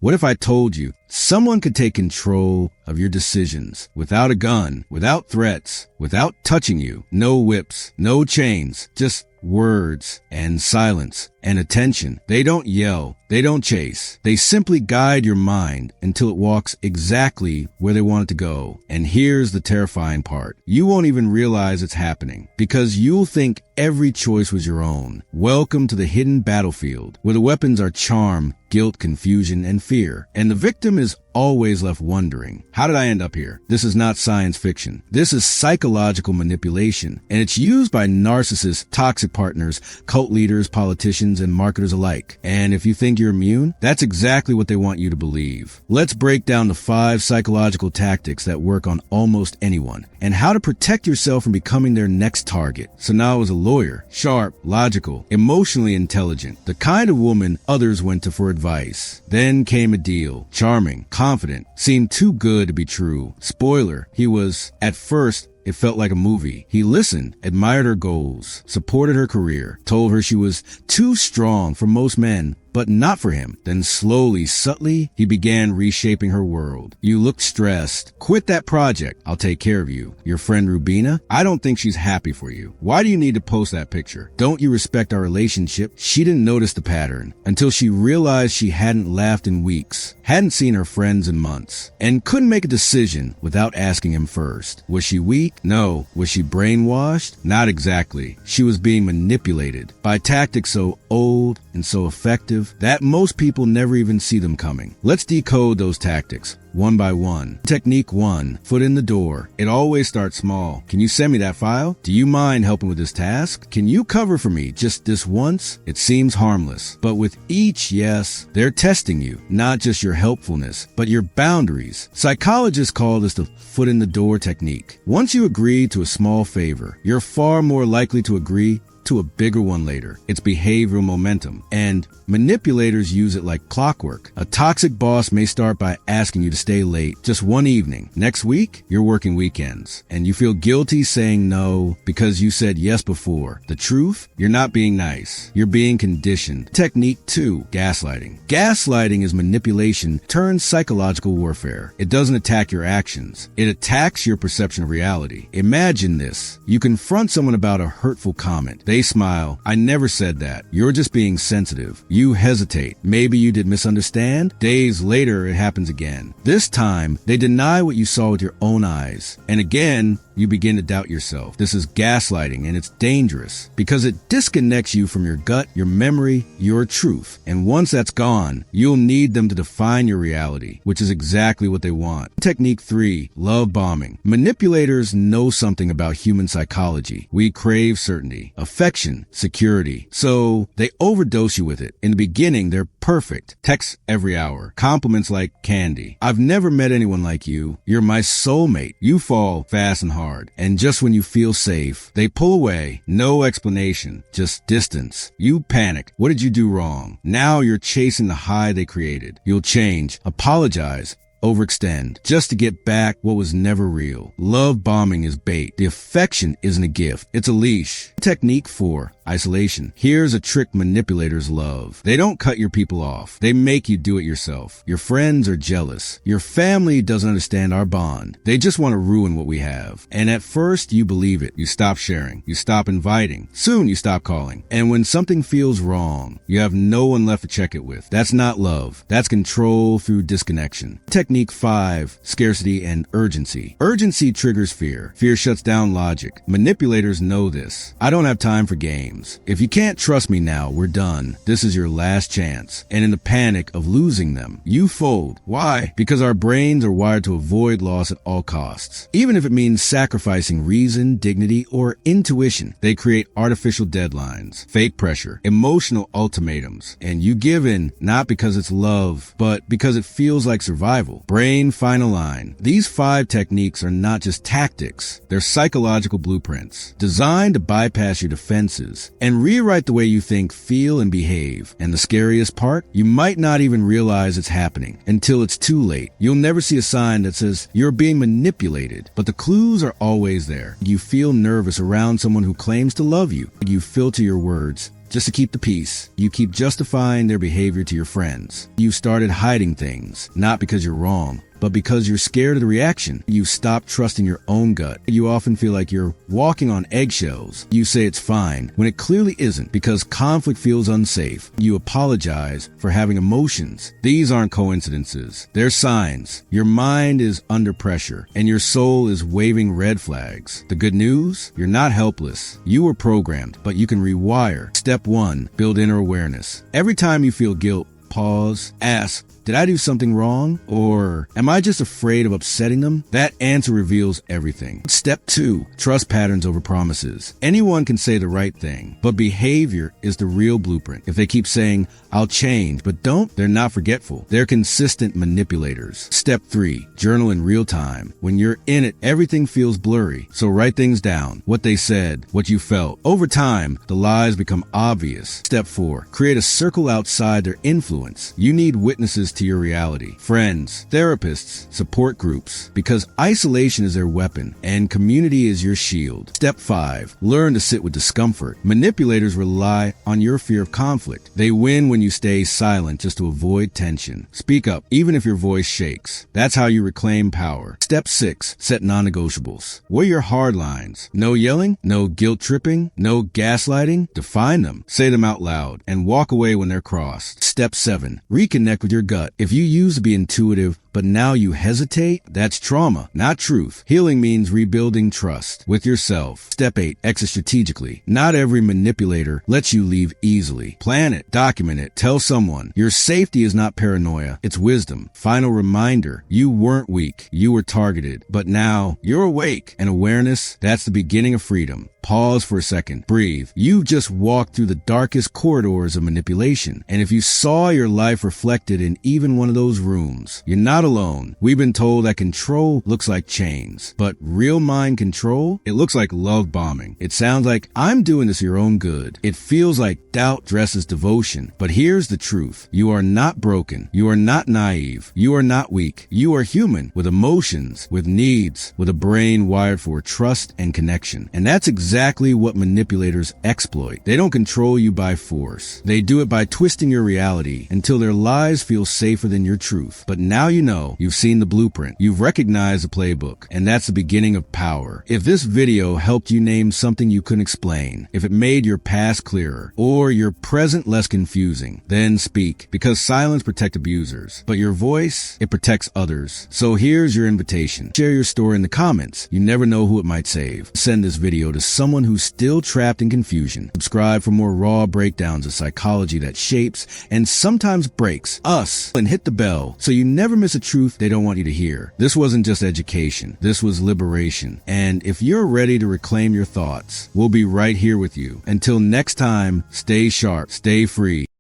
What if I told you someone could take control of your decisions without a gun, without threats, without touching you? No whips, no chains, just words and silence and attention. They don't yell. They don't chase. They simply guide your mind until it walks exactly where they want it to go. And here's the terrifying part. You won't even realize it's happening because you'll think every choice was your own. Welcome to the hidden battlefield where the weapons are charm, guilt, confusion, and fear. And the victim is always left wondering, how did I end up here? This is not science fiction. This is psychological manipulation, and it's used by narcissists, toxic partners, cult leaders, politicians, and marketers alike. And if you think you're immune, that's exactly what they want you to believe. Let's break down the 5 psychological tactics that work on almost anyone and how to protect yourself from becoming their next target. So now I was a lawyer, sharp, logical, emotionally intelligent, the kind of woman others went to for advice. Then came a deal, charming, confident, seemed too good to be true. Spoiler, he was, at first, it felt like a movie. He listened, admired her goals, supported her career, told her she was too strong for most men, but not for him. Then slowly, subtly, he began reshaping her world. You looked stressed. Quit that project. I'll take care of you. Your friend Rubina? I don't think she's happy for you. Why do you need to post that picture? Don't you respect our relationship? She didn't notice the pattern until she realized she hadn't laughed in weeks, hadn't seen her friends in months, and couldn't make a decision without asking him first. Was she weak? No. Was she brainwashed? Not exactly. She was being manipulated by tactics so old and so effective that most people never even see them coming. Let's decode those tactics one by one. Technique 1, foot in the door. It always starts small. Can you send me that file? Do you mind helping with this task? Can you cover for me just this once? It seems harmless, but with each yes, they're testing you, not just your helpfulness, but your boundaries. Psychologists call this the foot in the door technique. Once you agree to a small favor, you're far more likely to agree to a bigger one later. It's behavioral momentum, and manipulators use it like clockwork. A toxic boss may start by asking you to stay late just one evening. Next week, you're working weekends, and you feel guilty saying no because you said yes before. The truth? You're not being nice. You're being conditioned. Technique 2, gaslighting. Gaslighting is manipulation turned psychological warfare. It doesn't attack your actions. It attacks your perception of reality. Imagine this. You confront someone about a hurtful comment. They smile. I never said that. You're just being sensitive. You hesitate. Maybe you did misunderstand. Days later, it happens again. This time, they deny what you saw with your own eyes. And again, you begin to doubt yourself. This is gaslighting, and it's dangerous because it disconnects you from your gut, your memory, your truth. And once that's gone, you'll need them to define your reality, which is exactly what they want. Technique 3, love bombing. Manipulators know something about human psychology. We crave certainty, affection, security. So they overdose you with it. In the beginning, they're perfect. Texts every hour. Compliments like candy. I've never met anyone like you. You're my soulmate. You fall fast and hard. And just when you feel safe, they pull away. No explanation, just distance. You panic. What did you do wrong? Now you're chasing the high they created. You'll change, apologize, overextend just to get back what was never real. Love bombing is bait. The affection isn't a gift. It's a leash. Technique 4, isolation. Here's a trick manipulators love. They don't cut your people off. They make you do it yourself. Your friends are jealous. Your family doesn't understand our bond. They just want to ruin what we have. And at first, you believe it. You stop sharing. You stop inviting. Soon, you stop calling. And when something feels wrong, you have no one left to check it with. That's not love. That's control through disconnection. Technique 5, scarcity and urgency. Urgency triggers fear. Fear shuts down logic. Manipulators know this. I don't have time for games. If you can't trust me now, we're done. This is your last chance. And in the panic of losing them, you fold. Why? Because our brains are wired to avoid loss at all costs. Even if it means sacrificing reason, dignity, or intuition, they create artificial deadlines, fake pressure, emotional ultimatums. And you give in not because it's love, but because it feels like survival. Brain final line. These 5 techniques are not just tactics. They're psychological blueprints designed to bypass your defenses and rewrite the way you think, feel, and behave. And the scariest part? You might not even realize it's happening until it's too late. You'll never see a sign that says you're being manipulated, but the clues are always there. You feel nervous around someone who claims to love you. You filter your words, just to keep the peace. You keep justifying their behavior to your friends. You started hiding things, not because you're wrong, but because you're scared of the reaction. You stop trusting your own gut. You often feel like you're walking on eggshells. You say it's fine when it clearly isn't because conflict feels unsafe. You apologize for having emotions. These aren't coincidences. They're signs. Your mind is under pressure and your soul is waving red flags. The good news? You're not helpless. You were programmed, but you can rewire. Step 1, build inner awareness. Every time you feel guilt, pause, ask, did I do something wrong? Or am I just afraid of upsetting them? That answer reveals everything. Step 2, trust patterns over promises. Anyone can say the right thing, but behavior is the real blueprint. If they keep saying, I'll change, but don't, they're not forgetful. They're consistent manipulators. Step 3, journal in real time. When you're in it, everything feels blurry. So write things down, what they said, what you felt. Over time, the lies become obvious. Step 4, create a circle outside their influence. You need witnesses to your reality. Friends, therapists, support groups, because isolation is their weapon and community is your shield. Step 5, learn to sit with discomfort. Manipulators rely on your fear of conflict. They win when you stay silent just to avoid tension. Speak up, even if your voice shakes. That's how you reclaim power. Step 6, set non-negotiables. What are your hard lines? No yelling, no guilt tripping, no gaslighting. Define them, say them out loud, and walk away when they're crossed. Step 7, reconnect with your gut. If you used to be intuitive, but now you hesitate, that's trauma, not truth. Healing means rebuilding trust with yourself. Step 8, exit strategically. Not every manipulator lets you leave easily. Plan it, document it, tell someone. Your safety is not paranoia, it's wisdom. Final reminder, you weren't weak, you were targeted, but now you're awake. And awareness, that's the beginning of freedom. Pause for a second, breathe. You've just walked through the darkest corridors of manipulation. And if you saw your life reflected in even one of those rooms, you're not alone. We've been told that control looks like chains, but real mind control, it looks like love bombing. It sounds like I'm doing this for your own good. It feels like doubt dresses devotion. But here's the truth. You are not broken. You are not naive. You are not weak. You are human with emotions, with needs, with a brain wired for trust and connection. And that's exactly what manipulators exploit. They don't control you by force. They do it by twisting your reality until their lies feel safer than your truth. But now you know, you've seen the blueprint. You've recognized the playbook, and that's the beginning of power. If this video helped you name something you couldn't explain, if it made your past clearer, or your present less confusing, then speak, because silence protects abusers, but your voice, it protects others. So here's your invitation. Share your story in the comments. You never know who it might save. Send this video to someone who's still trapped in confusion. Subscribe for more raw breakdowns of psychology that shapes and sometimes breaks us, and hit the bell so you never miss a truth they don't want you to hear. This wasn't just education. This was liberation. And if you're ready to reclaim your thoughts, we'll be right here with you. Until next time, stay sharp, stay free.